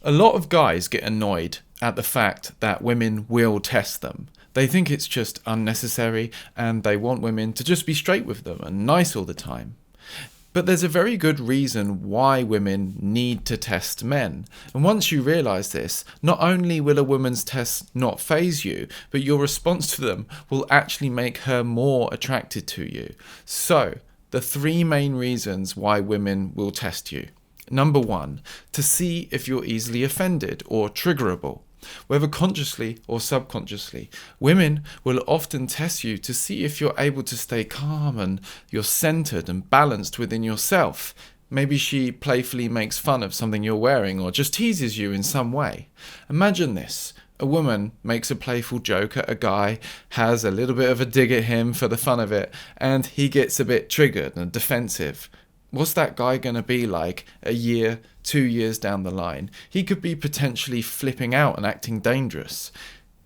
A lot of guys get annoyed at the fact that women will test them. They think it's just unnecessary and they want women to just be straight with them and nice all the time. But there's a very good reason why women need to test men. And once you realise this, not only will a woman's tests not faze you, but your response to them will actually make her more attracted to you. So, the three main reasons why women will test you. Number one, to see if you're easily offended or triggerable. Whether consciously or subconsciously, women will often test you to see if you're able to stay calm and you're centered and balanced within yourself. Maybe she playfully makes fun of something you're wearing or just teases you in some way. Imagine this. A woman makes a playful joke at a guy, has a little bit of a dig at him for the fun of it, and he gets a bit triggered and defensive. What's that guy going to be like a year, 2 years down the line? He could be potentially flipping out and acting dangerous.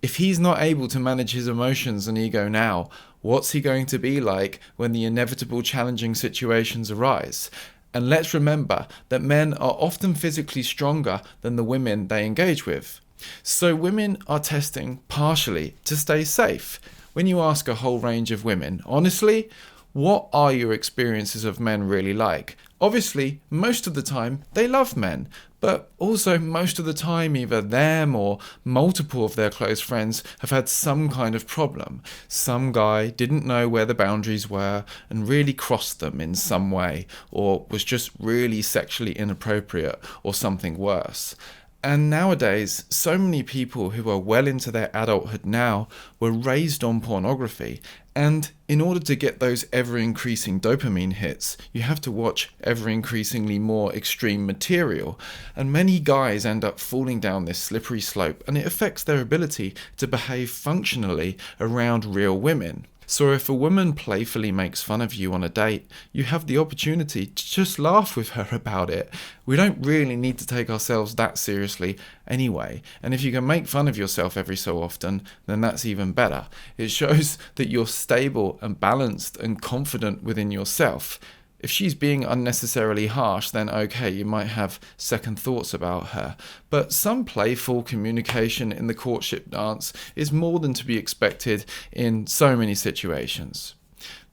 If he's not able to manage his emotions and ego now, what's he going to be like when the inevitable challenging situations arise? And let's remember that men are often physically stronger than the women they engage with. So women are testing partially to stay safe. When you ask a whole range of women, honestly, what are your experiences of men really like? Obviously, most of the time, they love men, but also most of the time either them or multiple of their close friends have had some kind of problem. Some guy didn't know where the boundaries were and really crossed them in some way, or was just really sexually inappropriate or something worse. And nowadays, so many people who are well into their adulthood now were raised on pornography. And in order to get those ever-increasing dopamine hits, you have to watch ever-increasingly more extreme material. And many guys end up falling down this slippery slope, and it affects their ability to behave functionally around real women. So if a woman playfully makes fun of you on a date, you have the opportunity to just laugh with her about it. We don't really need to take ourselves that seriously anyway. And if you can make fun of yourself every so often, then that's even better. It shows that you're stable and balanced and confident within yourself. If she's being unnecessarily harsh, then okay, you might have second thoughts about her. But some playful communication in the courtship dance is more than to be expected in so many situations.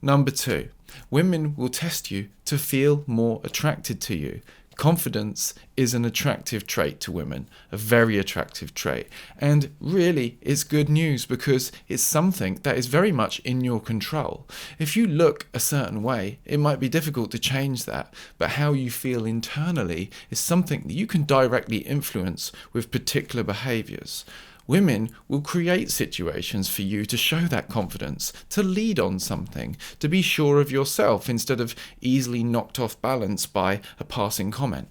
Number two, women will test you to feel more attracted to you. Confidence is an attractive trait to women, a very attractive trait. And really, it's good news because it's something that is very much in your control. If you look a certain way, it might be difficult to change that, but how you feel internally is something that you can directly influence with particular behaviors. Women will create situations for you to show that confidence, to lead on something, to be sure of yourself instead of easily knocked off balance by a passing comment.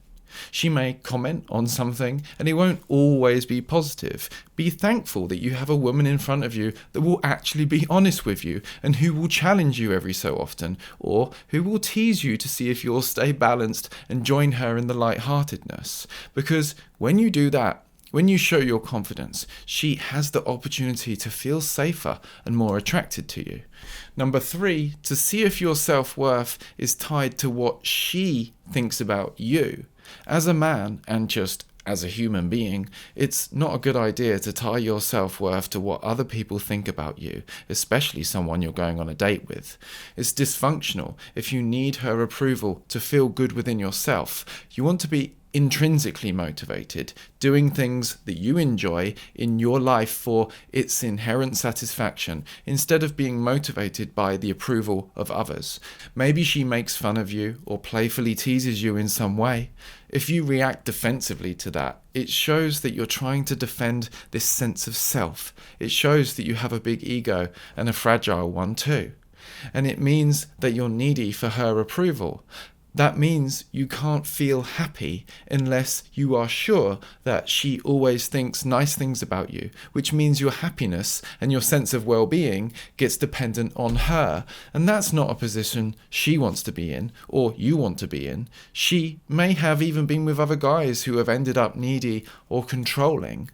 She may comment on something and it won't always be positive. Be thankful that you have a woman in front of you that will actually be honest with you and who will challenge you every so often, or who will tease you to see if you'll stay balanced and join her in the lightheartedness. Because when you do that, when you show your confidence, she has the opportunity to feel safer and more attracted to you. Number three, to see if your self-worth is tied to what she thinks about you. As a man, and just as a human being, it's not a good idea to tie your self-worth to what other people think about you, especially someone you're going on a date with. It's dysfunctional if you need her approval to feel good within yourself. You want to be intrinsically motivated, doing things that you enjoy in your life for its inherent satisfaction, instead of being motivated by the approval of others. Maybe she makes fun of you or playfully teases you in some way. If you react defensively to that, it shows that you're trying to defend this sense of self. It shows that you have a big ego and a fragile one too. And it means that you're needy for her approval. That means you can't feel happy unless you are sure that she always thinks nice things about you, which means your happiness and your sense of well-being gets dependent on her. And that's not a position she wants to be in or you want to be in. She may have even been with other guys who have ended up needy or controlling.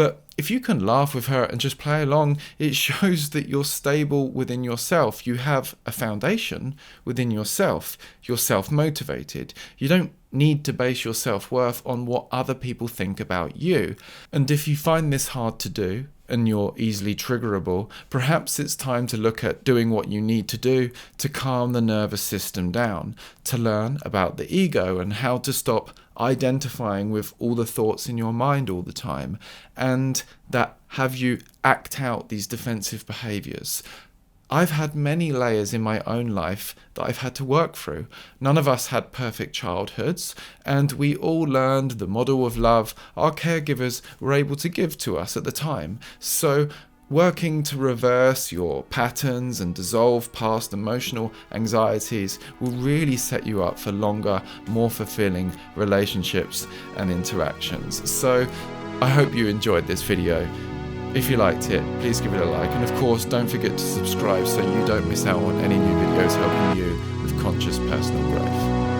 But if you can laugh with her and just play along, it shows that you're stable within yourself. You have a foundation within yourself. You're self-motivated. You don't need to base your self-worth on what other people think about you. And if you find this hard to do, and you're easily triggerable, perhaps it's time to look at doing what you need to do to calm the nervous system down, to learn about the ego and how to stop identifying with all the thoughts in your mind all the time, and that have you act out these defensive behaviors. I've had many layers in my own life that I've had to work through. None of us had perfect childhoods, and we all learned the model of love our caregivers were able to give to us at the time. So working to reverse your patterns and dissolve past emotional anxieties will really set you up for longer, more fulfilling relationships and interactions. So I hope you enjoyed this video. If you liked it, please give it a like, and of course don't forget to subscribe so you don't miss out on any new videos helping you with conscious personal growth.